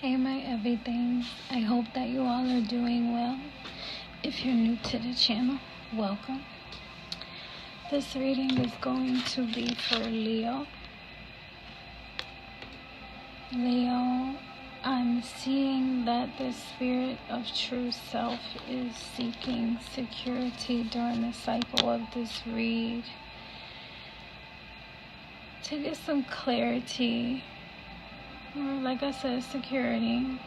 Hey my everything, I hope that you all are doing well. If you're new to the channel, welcome. This reading is going to be for Leo. Leo, I'm seeing that the spirit of true self is seeking security during the cycle of this read. To get some clarity, or like I said, security.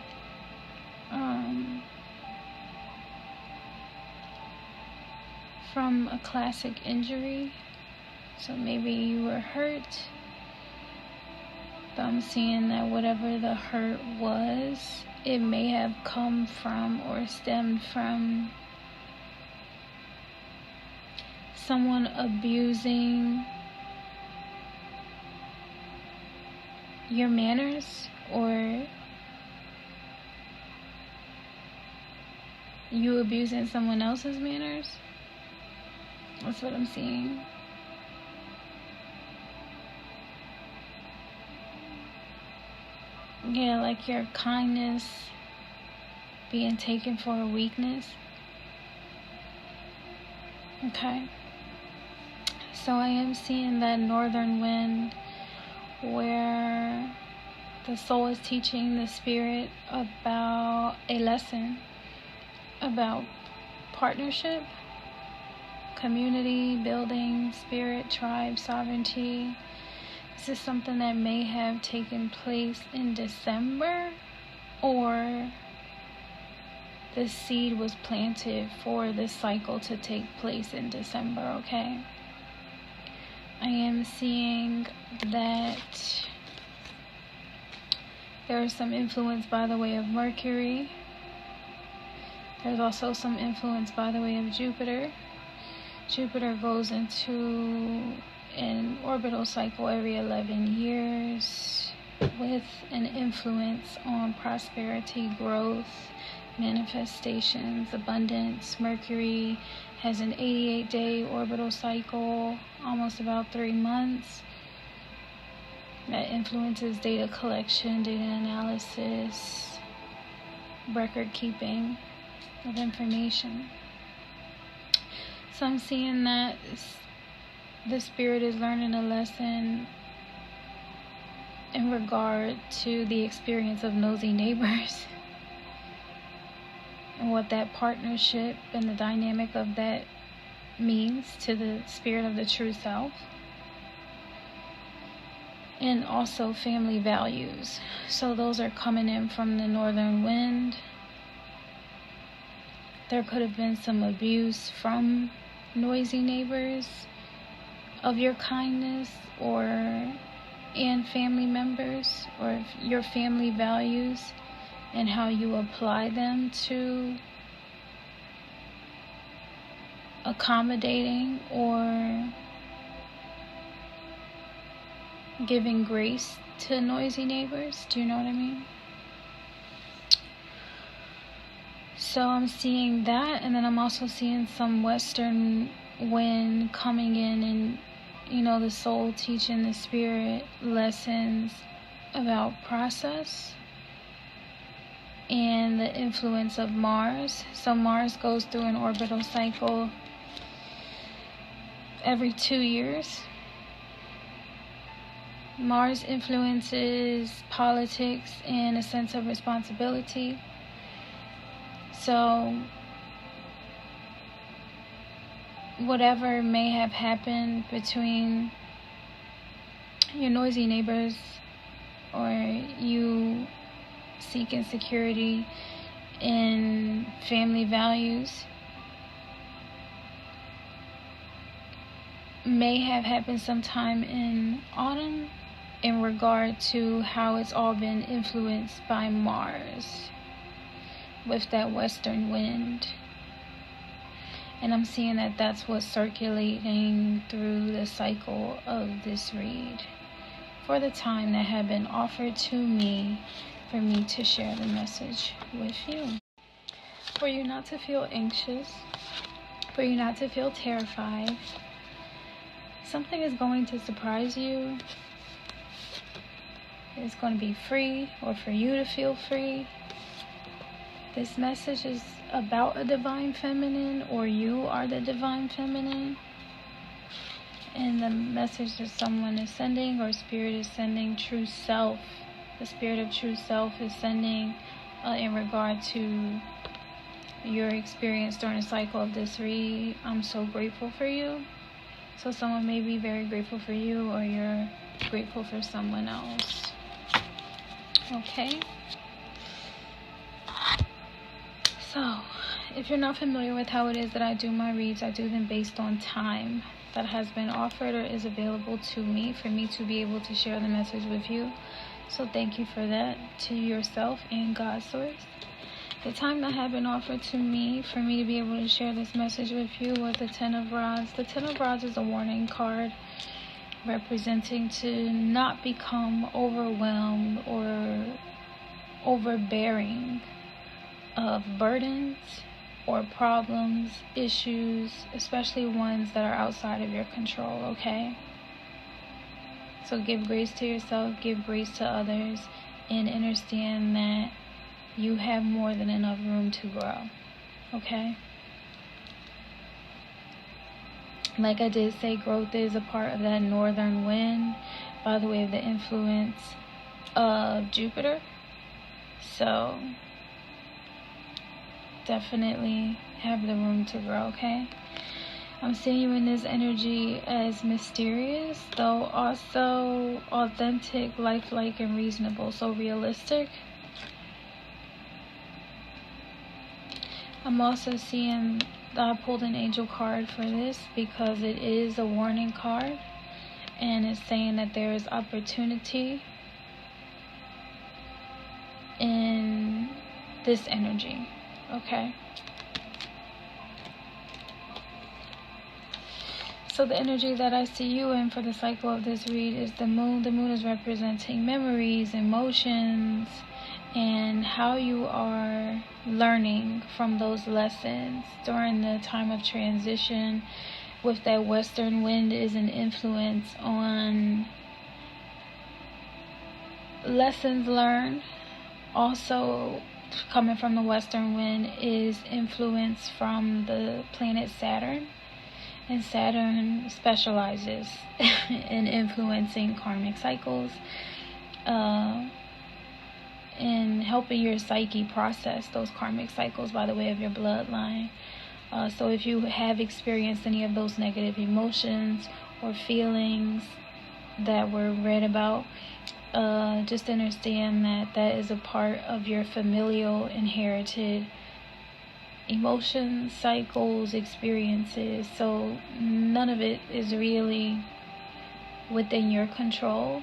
From a classic injury. So maybe you were hurt. But I'm seeing that whatever the hurt was, it may have come from or stemmed from someone abusing your manners, or you abusing someone else's manners. That's what I'm seeing. Yeah, like your kindness being taken for a weakness. Okay. So I am seeing that northern wind where the soul is teaching the spirit about a lesson about partnership, community building, spirit, tribe, sovereignty. This is something that may have taken place in December, or the seed was planted for this cycle to take place in December, okay? I am seeing that there is some influence by the way of Mercury. There's also some influence by the way of Jupiter. Jupiter goes into an orbital cycle every 11 years with an influence on prosperity, growth, manifestations, abundance. Mercury has an 88-day orbital cycle, almost about 3 months. That influences data collection, data analysis, record keeping of information. So I'm seeing that the spirit is learning a lesson in regard to the experience of nosy neighbors and what that partnership and the dynamic of that means to the spirit of the true self. And also family values. So those are coming in from the northern wind. There could have been some abuse from noisy neighbors of your kindness and family members, or your family values and how you apply them to accommodating or giving grace to noisy neighbors. Do you know what I mean? So I'm seeing that, and then I'm also seeing some western wind coming in, and the soul teaching the spirit lessons about process and the influence of Mars. So Mars goes through an orbital cycle every 2 years. Mars influences politics and a sense of responsibility. So whatever may have happened between your noisy neighbors, or you seeking security in family values, may have happened sometime in autumn in regard to how it's all been influenced by Mars with that western wind. And I'm seeing that that's what's circulating through the cycle of this read for the time that had been offered to me for me to share the message with you. For you not to feel anxious, for you not to feel terrified. Something is going to surprise you. is going to be free, or for you to feel free. This message is about a divine feminine, or you are the divine feminine. And the message that someone is sending, or spirit is sending, true self, the spirit of true self is sending in regard to your experience during the cycle of this read. I'm so grateful for you. So someone may be very grateful for you, or you're grateful for someone else. Okay? So, if you're not familiar with how it is that I do my reads, I do them based on time that has been offered or is available to me for me to be able to share the message with you. So thank you for that, to yourself and God Source. The time that had been offered to me for me to be able to share this message with you was the Ten of Rods. The Ten of Rods is a warning card representing to not become overwhelmed or overbearing of burdens or problems, issues, especially ones that are outside of your control, okay? So give grace to yourself, give grace to others, and understand that you have more than enough room to grow, okay? Like I did say, growth is a part of that northern wind by the way of the influence of Jupiter. So definitely have the room to grow, okay? I'm seeing you in this energy as mysterious, though also authentic, lifelike, and reasonable. So realistic. I'm also seeing that I pulled an angel card for this because it is a warning card, and it's saying that there is opportunity in this energy, okay? So the energy that I see you in for the cycle of this read is the moon. The moon is representing memories, emotions, and how you are learning from those lessons during the time of transition. With that western wind is an influence on lessons learned. Also coming from the western wind is influence from the planet Saturn. And Saturn specializes in influencing karmic cycles, in helping your psyche process those karmic cycles by the way of your bloodline. So if you have experienced any of those negative emotions or feelings that were read about, just understand that that is a part of your familial inherited emotions, cycles, experiences. So none of it is really within your control.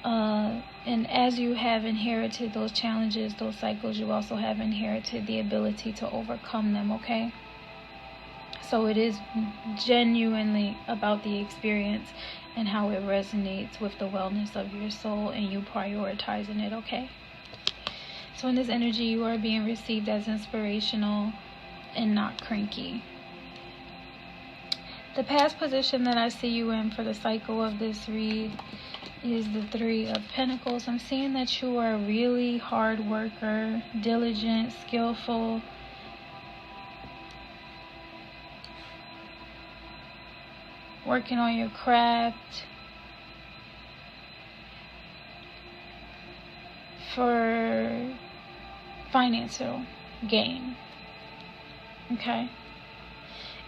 And as you have inherited those challenges, those cycles, you also have inherited the ability to overcome them, okay? So it is genuinely about the experience and how it resonates with the wellness of your soul and you prioritizing it, okay? So in this energy, you are being received as inspirational and not cranky. The past position that I see you in for the cycle of this read is the Three of Pentacles. I'm seeing that you are a really hard worker, diligent, skillful, working on your craft for financial gain, okay?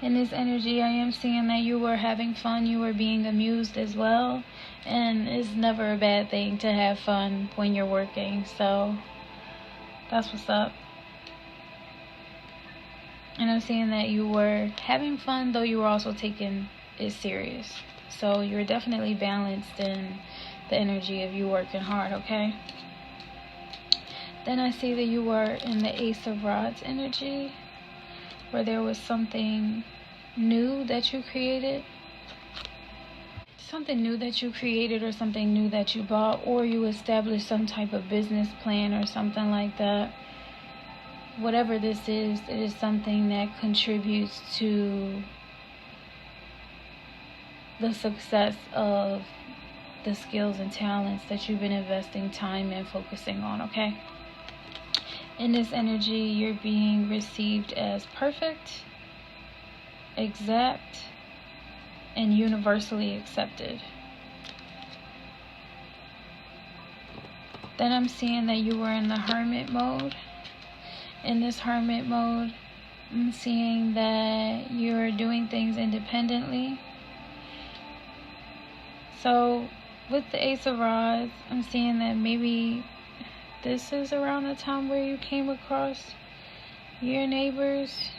In this energy, I am seeing that you were having fun, you were being amused as well, and it's never a bad thing to have fun when you're working, so that's what's up. And I'm seeing that you were having fun, though you were also taking it serious, so you're definitely balanced in the energy of you working hard, okay? Then I see that you were in the Ace of Rods energy, where there was something new that you created. Something new that you created, or something new that you bought, or you established some type of business plan or something like that. Whatever this is, it is something that contributes to the success of the skills and talents that you've been investing time and focusing on, okay? In this energy, you're being received as perfect, exact, and universally accepted. Then I'm seeing that you were in the hermit mode. In this hermit mode, I'm seeing that you're doing things independently. So with the Ace of Rods, I'm seeing that maybe this is around the time where you came across your neighbors.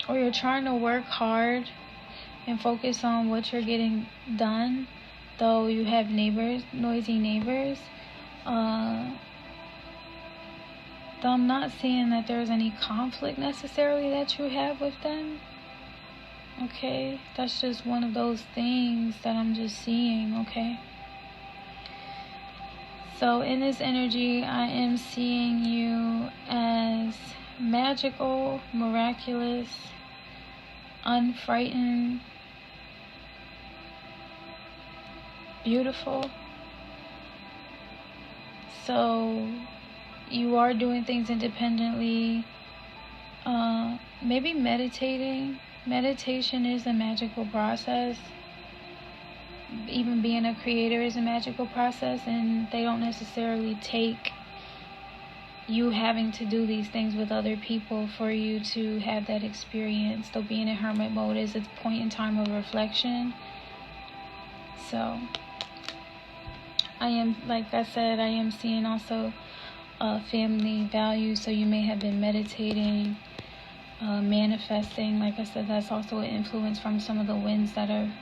Or you're trying to work hard and focus on what you're getting done, though you have neighbors, noisy neighbors. Though I'm not seeing that there's any conflict necessarily that you have with them. Okay, that's just one of those things that I'm just seeing, okay? So in this energy, I am seeing you as magical, miraculous, unfrightened, beautiful. So you are doing things independently, maybe meditating. Meditation is a magical process. Even being a creator is a magical process, and they don't necessarily take you having to do these things with other people for you to have that experience. Though being in hermit mode is a point in time of reflection. So I am, like I said, I am seeing also family values. So you may have been meditating, manifesting. Like I said, that's also an influence from some of the winds that are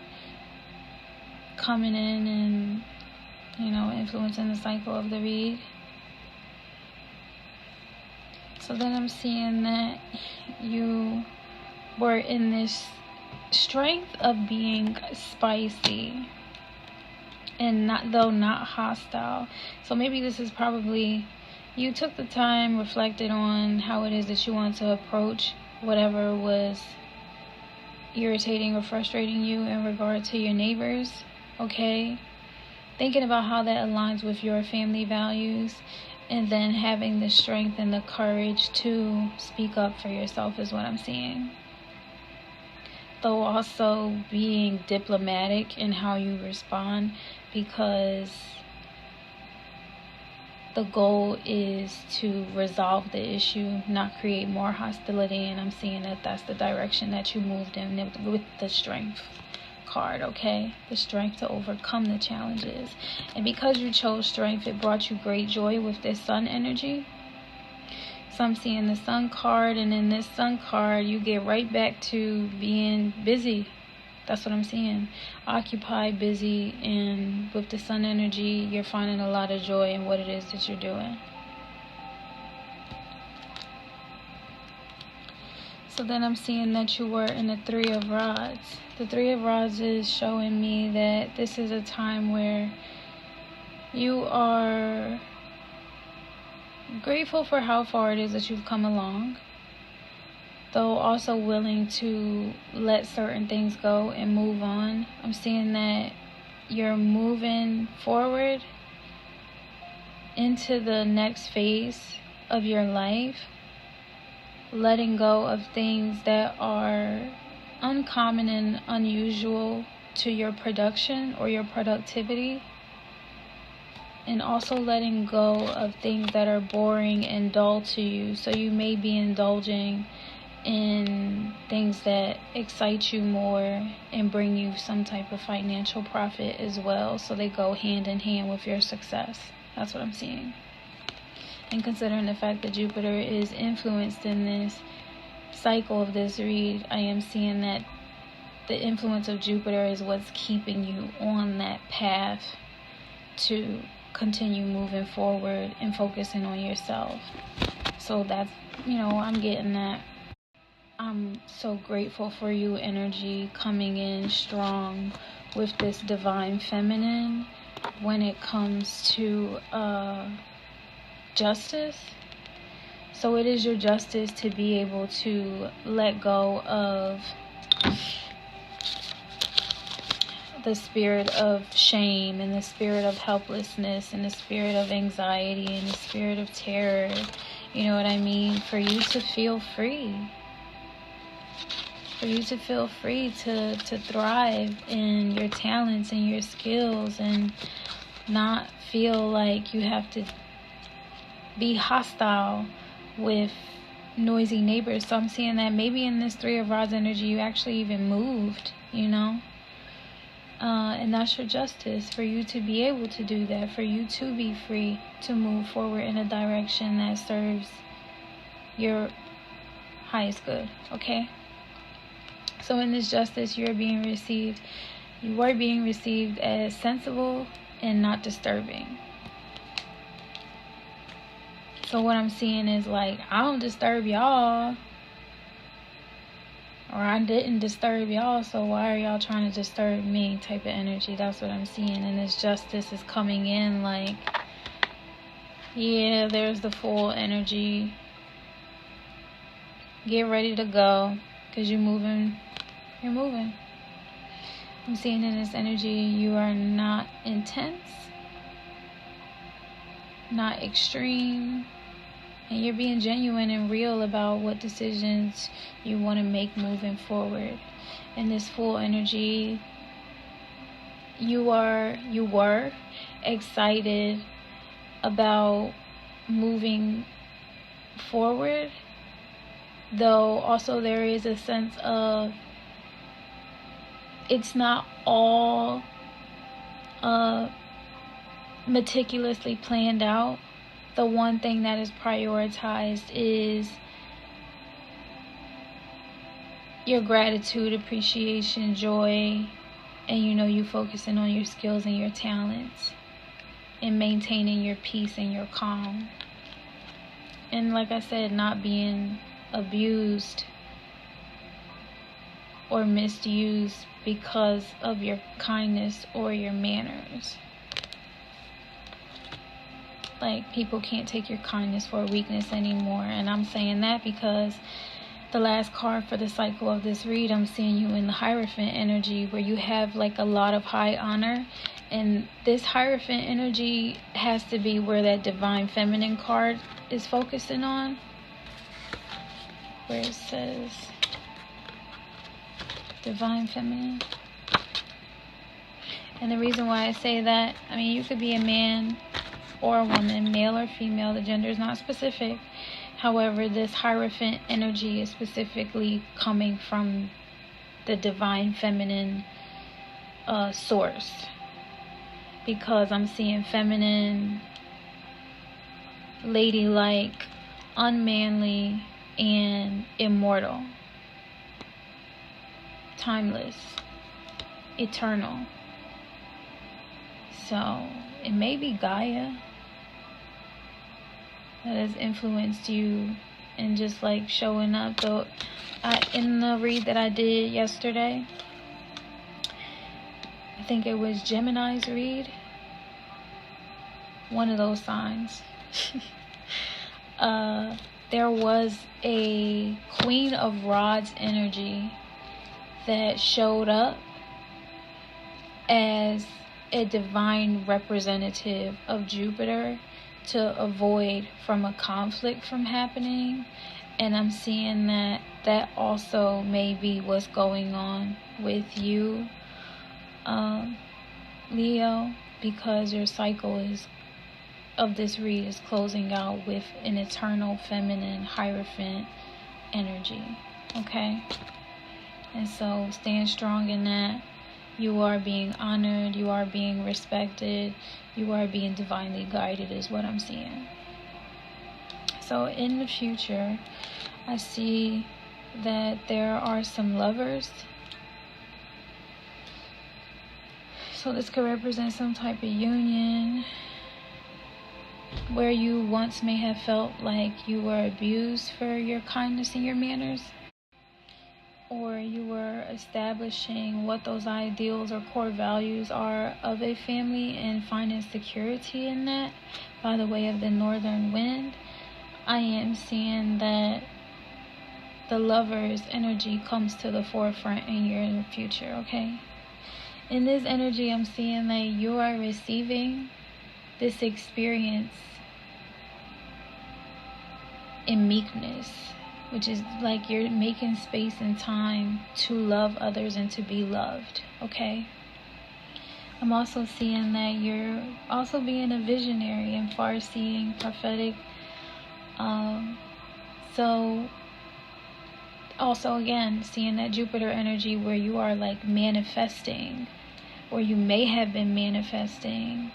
coming in and, influencing the cycle of the read. So then I'm seeing that you were in this strength of being spicy and not hostile. So maybe this is probably, you took the time, reflected on how it is that you want to approach whatever was irritating or frustrating you in regard to your neighbors, okay? Thinking about how that aligns with your family values, and then having the strength and the courage to speak up for yourself is what I'm seeing. Though also being diplomatic in how you respond, because the goal is to resolve the issue, not create more hostility. And I'm seeing that that's the direction that you moved in with the strength card, okay? The strength to overcome the challenges. And because you chose strength, it brought you great joy with this sun energy. So I'm seeing the sun card, and in this sun card, you get right back to being busy. That's what I'm seeing. Occupied, busy, and with the sun energy, you're finding a lot of joy in what it is that you're doing. So then I'm seeing that you were in the Three of Rods. The Three of Rods is showing me that this is a time where you are grateful for how far it is that you've come along, though also willing to let certain things go and move on. I'm seeing that you're moving forward into the next phase of your life, letting go of things that are uncommon and unusual to your production or your productivity, and also letting go of things that are boring and dull to you. So you may be indulging in things that excite you more and bring you some type of financial profit as well. So they go hand in hand with your success. That's what I'm seeing. And considering the fact that Jupiter is influenced in this cycle of this read, I am seeing that the influence of Jupiter is what's keeping you on that path to continue moving forward and focusing on yourself. So that's, I'm getting that. I'm so grateful for you energy coming in strong with this divine feminine when it comes to justice. So it is your justice to be able to let go of the spirit of shame and the spirit of helplessness and the spirit of anxiety and the spirit of terror. You know what I mean? For you to feel free. For you to feel free to thrive in your talents and your skills and not feel like you have to be hostile with noisy neighbors. So I'm seeing that maybe in this Three of Rods energy, you actually even moved, you know? And that's your justice, for you to be able to do that, for you to be free to move forward in a direction that serves your highest good, okay? So in this justice, you are being received as sensible and not disturbing. So what I'm seeing is like, I don't disturb y'all, or I didn't disturb y'all, so why are y'all trying to disturb me type of energy. That's what I'm seeing. And this justice is coming in like, yeah, there's the full energy. Get ready to go, because you're moving. I'm seeing in this energy, you are not intense, not extreme, and you're being genuine and real about what decisions you want to make moving forward. In this full energy, you were excited about moving forward, though also there is a sense of it's not all meticulously planned out. The one thing that is prioritized is your gratitude, appreciation, joy, and you focusing on your skills and your talents and maintaining your peace and your calm. And like I said, not being abused or misused because of your kindness or your manners. Like, people can't take your kindness for weakness anymore. And I'm saying that because the last card for the cycle of this read, I'm seeing you in the Hierophant energy, where you have like a lot of high honor. And this Hierophant energy has to be where that Divine Feminine card is focusing on, where it says Divine Feminine. And the reason why I say that, I mean, you could be a man or a woman, male or female, the gender is not specific. However, this Hierophant energy is specifically coming from the Divine Feminine source, because I'm seeing feminine, ladylike, unmanly, and immortal, timeless, eternal. So it may be Gaia that has influenced you and just like showing up. Though in the read that I did yesterday, I think it was Gemini's read, one of those signs. There was a Queen of Rods energy that showed up as a divine representative of Jupiter to avoid from a conflict from happening. And I'm seeing that also may be what's going on with you, Leo, because your cycle of this read is closing out with an eternal feminine Hierophant energy. Okay? And so stand strong in that. You are being honored, you are being respected, you are being divinely guided is what I'm seeing. So in the future, I see that there are some lovers. So this could represent some type of union where you once may have felt like you were abused for your kindness and your manners, or you were establishing what those ideals or core values are of a family and finding security in that by the way of the northern wind. I am seeing that the Lover's energy comes to the forefront in your future, okay? In this energy, I'm seeing that you are receiving this experience in meekness, which is like you're making space and time to love others and to be loved, okay? I'm also seeing that you're also being a visionary and far-seeing, prophetic. So also again, seeing that Jupiter energy where you are like manifesting, or you may have been manifesting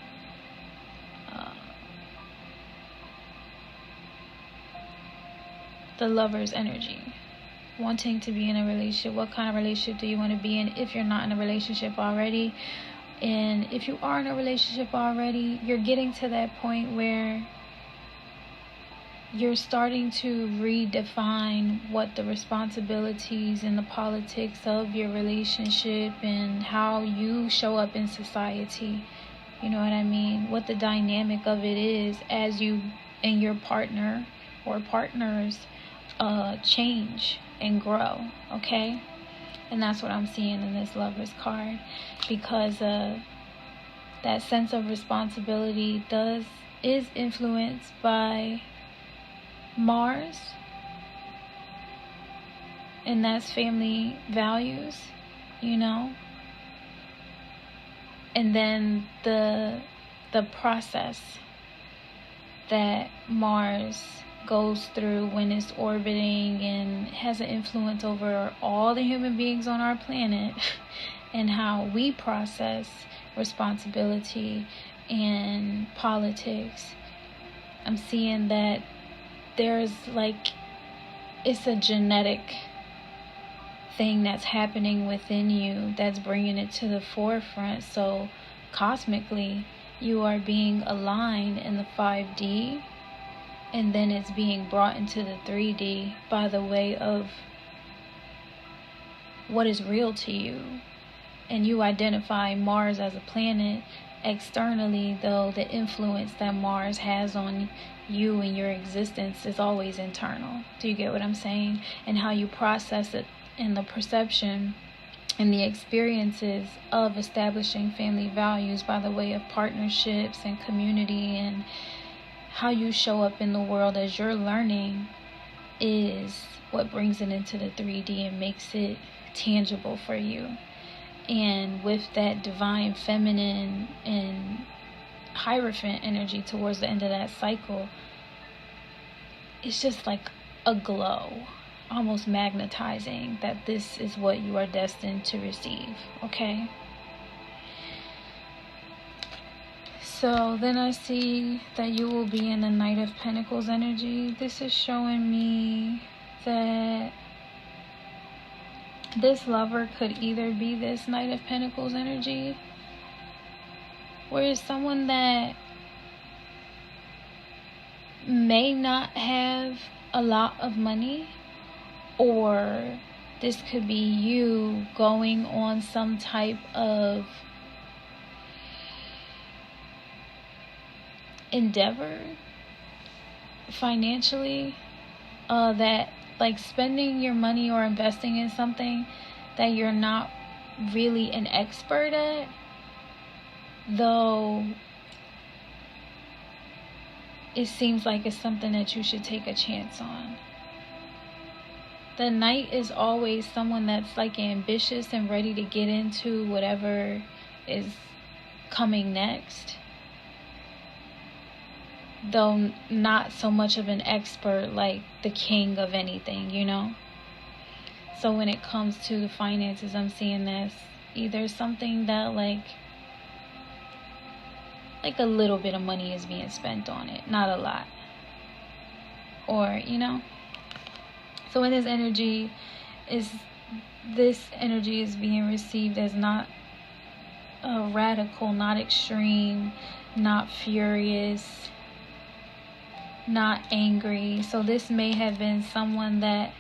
the Lover's energy, wanting to be in a relationship. What kind of relationship do you want to be in if you're not in a relationship already? And if you are in a relationship already, you're getting to that point where you're starting to redefine what the responsibilities and the politics of your relationship and how you show up in society, you know what I mean? What the dynamic of it is as you and your partner or partners change and grow, okay? And that's what I'm seeing in this Lover's card, because that sense of responsibility is influenced by Mars, and that's family values, you know. And then the process that Mars goes through when it's orbiting and has an influence over all the human beings on our planet and how we process responsibility and politics. I'm seeing that there's like, it's a genetic thing that's happening within you that's bringing it to the forefront. So cosmically, you are being aligned in the 5D, and then it's being brought into the 3D by the way of what is real to you. And you identify Mars as a planet externally, though the influence that Mars has on you and your existence is always internal. Do you get what I'm saying? And how you process it, and the perception and the experiences of establishing family values by the way of partnerships and community, and how you show up in the world as you're learning is what brings it into the 3D and makes it tangible for you. And with that divine feminine and Hierophant energy towards the end of that cycle, it's just like a glow, almost magnetizing that this is what you are destined to receive, okay? So then I see that you will be in the Knight of Pentacles energy. This is showing me that this lover could either be this Knight of Pentacles energy, or is someone that may not have a lot of money, or this could be you going on some type of endeavor financially, that like spending your money or investing in something that you're not really an expert at, though it seems like it's something that you should take a chance on. The Knight is always someone that's like ambitious and ready to get into whatever is coming next, though not so much of an expert like the king of anything, you know. So when it comes to the finances, I'm seeing this either something that like a little bit of money is being spent on it, not a lot, or you know. So in this energy is being received as not radical, not extreme, not furious, not angry. So this may have been someone that,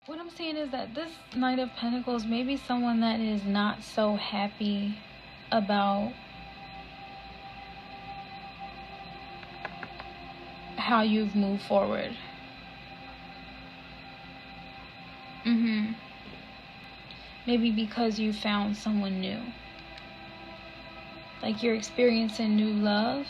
what I'm seeing is that this Knight of Pentacles may be someone that is not so happy about how you've moved forward. Maybe because you found someone new. Like you're experiencing new love,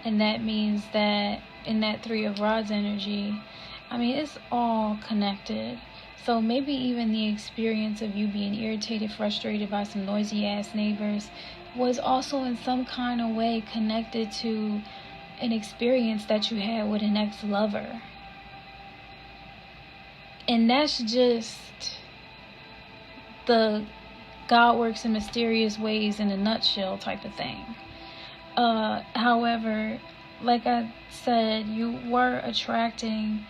and that means that in that Three of Rods energy, I mean, it's all connected. So maybe even the experience of you being irritated, frustrated by some noisy ass neighbors was also in some kind of way connected to an experience that you had with an ex-lover. And that's just the God works in mysterious ways in a nutshell type of thing. However, like I said, you were attracting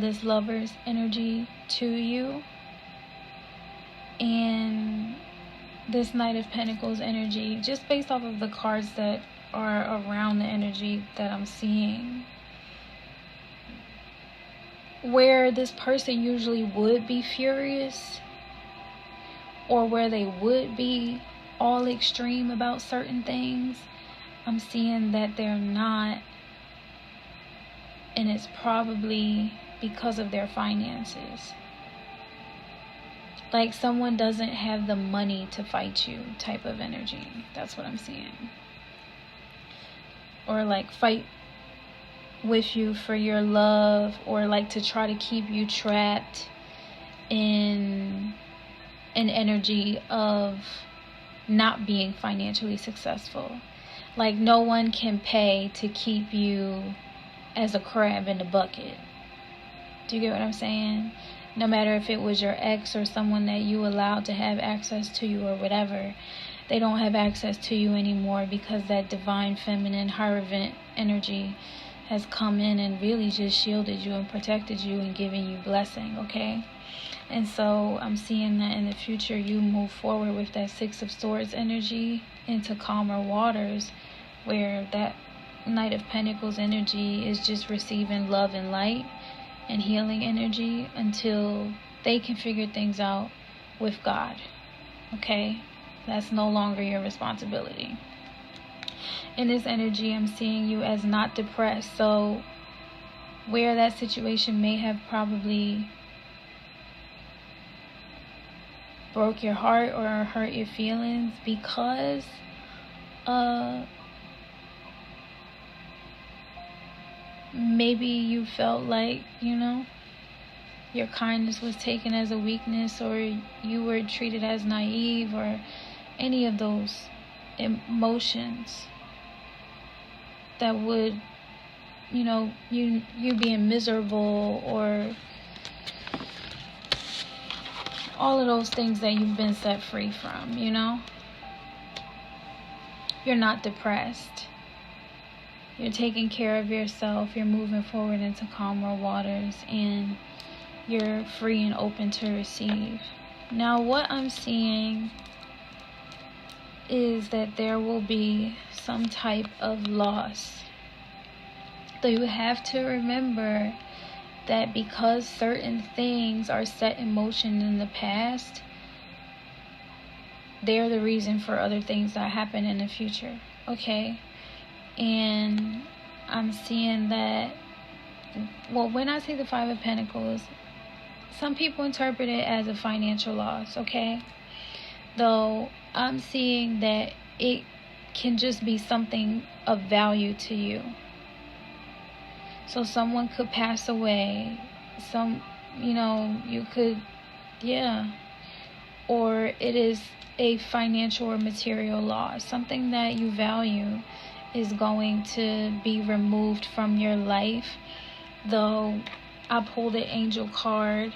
this lover's energy to you, and this Knight of Pentacles energy, just based off of the cards that are around the energy that I'm seeing, where this person usually would be furious, or where they would be all extreme about certain things, I'm seeing that they're not, and it's probably because of their finances. Like someone doesn't have the money to fight you type of energy. That's what I'm seeing. Or like fight with you for your love, or like to try to keep you trapped in an energy of not being financially successful. Like no one can pay to keep you as a crab in the bucket. Do you get what I'm saying? No matter if it was your ex or someone that you allowed to have access to you or whatever, they don't have access to you anymore because that divine feminine Hierophant energy has come in and really just shielded you and protected you and given you blessing, okay? And so I'm seeing that in the future you move forward with that Six of Swords energy into calmer waters, where that Knight of Pentacles energy is just receiving love and light and healing energy until they can figure things out with God, okay? That's no longer your responsibility. In this energy, I'm seeing you as not depressed. So where that situation may have probably broke your heart or hurt your feelings because maybe you felt like, you know, your kindness was taken as a weakness, or you were treated as naive, or any of those emotions that would, you know, you being miserable, or all of those things that you've been set free from, you know? You're not depressed. You're taking care of yourself. You're moving forward into calmer waters, and you're free and open to receive. Now, what I'm seeing is that there will be some type of loss. So you have to remember that because certain things are set in motion in the past, they're the reason for other things that happen in the future, okay? And I'm seeing that, well, when I see the Five of Pentacles, some people interpret it as a financial loss, okay? Though I'm seeing that it can just be something of value to you. So someone could pass away, you could, or it is a financial or material loss. Something that you value is going to be removed from your life. Though I pulled an angel card,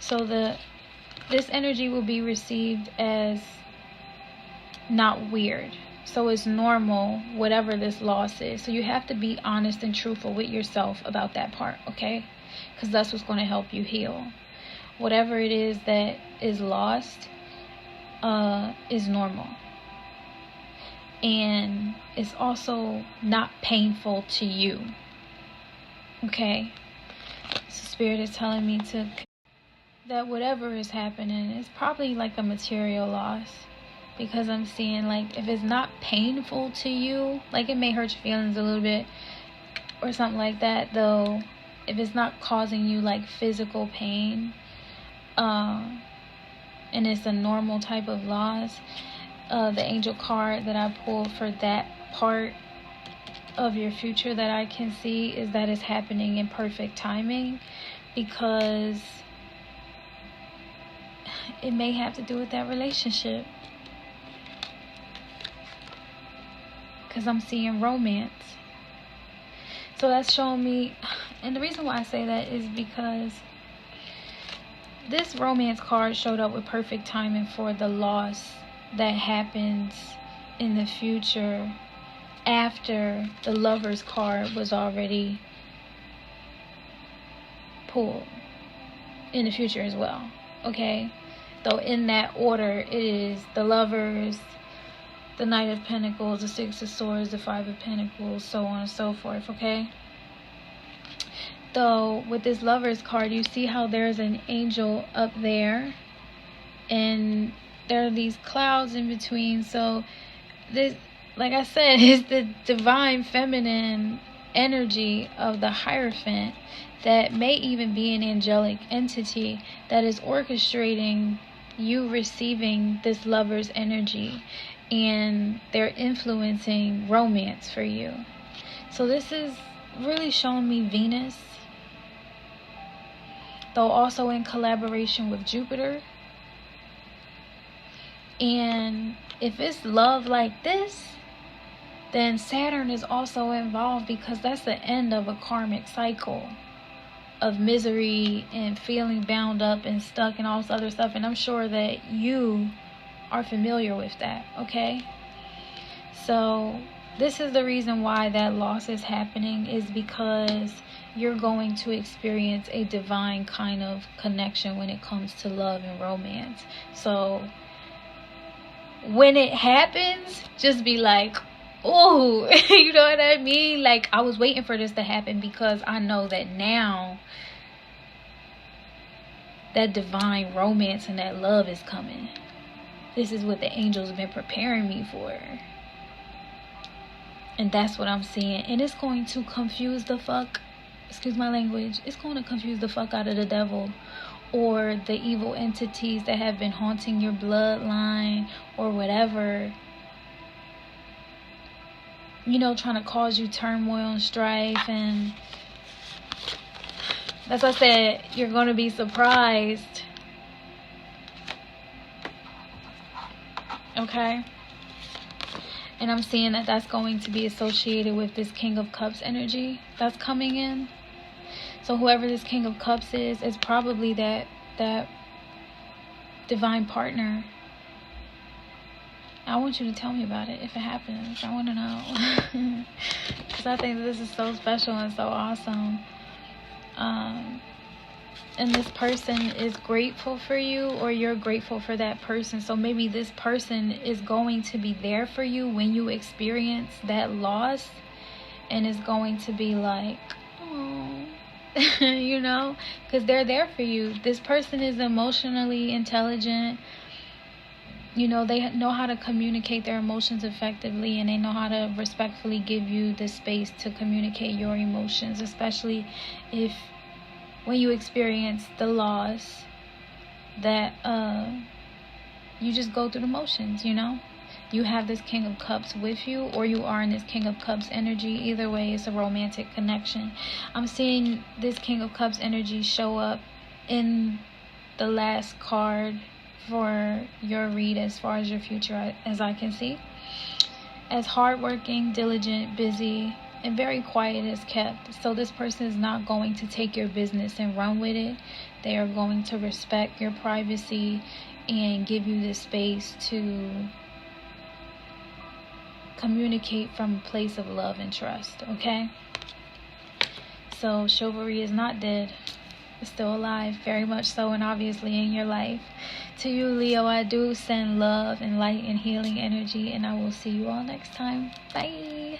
so this energy will be received as not weird. So it's normal, whatever this loss is. So you have to be honest and truthful with yourself about that part, okay? Because that's what's going to help you heal. Whatever it is that is lost is normal. And it's also not painful to you, okay? So Spirit is telling me that whatever is happening is probably like a material loss. Because I'm seeing, like, if it's not painful to you, like, it may hurt your feelings a little bit or something like that, though, if it's not causing you, like, physical pain, and it's a normal type of loss. The angel card that I pulled for that part of your future that I can see is that it's happening in perfect timing, because it may have to do with that relationship. Because I'm seeing romance. So that's showing me, and the reason why I say that is because this romance card showed up with perfect timing for the loss that happens in the future after the Lover's card was already pulled in the future as well. Okay? So in that order, it is the Lovers, the Knight of Pentacles, the Six of Swords, the Five of Pentacles, so on and so forth. Okay? So with this Lover's card, you see how there's an angel up there, and there are these clouds in between. So this, like I said, is the divine feminine energy of the Hierophant that may even be an angelic entity that is orchestrating you receiving this Lover's energy, and they're influencing romance for you. So this is really showing me Venus, though also in collaboration with Jupiter. And if it's love like this, then Saturn is also involved, because that's the end of a karmic cycle of misery and feeling bound up and stuck and all this other stuff. And I'm sure that you are familiar with that. Okay? So this is the reason why that loss is happening, is because you're going to experience a divine kind of connection when it comes to love and romance. So when it happens, just be like, oh, you know what I mean? Like, I was waiting for this to happen, because I know that now that divine romance and that love is coming. This is what the angels have been preparing me for. And that's what I'm seeing. And it's going to confuse the fuck, excuse my language, it's going to confuse the fuck out of the devil, or the evil entities that have been haunting your bloodline, or whatever, you know, trying to cause you turmoil and strife. And that's why I said you're going to be surprised. Okay? And I'm seeing that that's going to be associated with this King of Cups energy that's coming in. So whoever this King of Cups is probably that divine partner. I want you to tell me about it if it happens. I want to know. Because I think this is so special and so awesome. And this person is grateful for you, or you're grateful for that person. So maybe this person is going to be there for you when you experience that loss, and is going to be like, oh, you know, because they're there for you. This person is emotionally intelligent. You know, they know how to communicate their emotions effectively, and they know how to respectfully give you the space to communicate your emotions, especially if when you experience the loss that you just go through the motions, you know. You have this King of Cups with you, or you are in this King of Cups energy. Either way, it's a romantic connection. I'm seeing this King of Cups energy show up in the last card for your read as far as your future, as I can see, as hardworking, diligent, busy, and very quiet is kept. So this person is not going to take your business and run with it. They are going to respect your privacy and give you the space to communicate from a place of love and trust. Okay? So chivalry is not dead. It's still alive, very much so, and obviously in your life. To you, Leo, I do send love and light and healing energy, and I will see you all next time. Bye.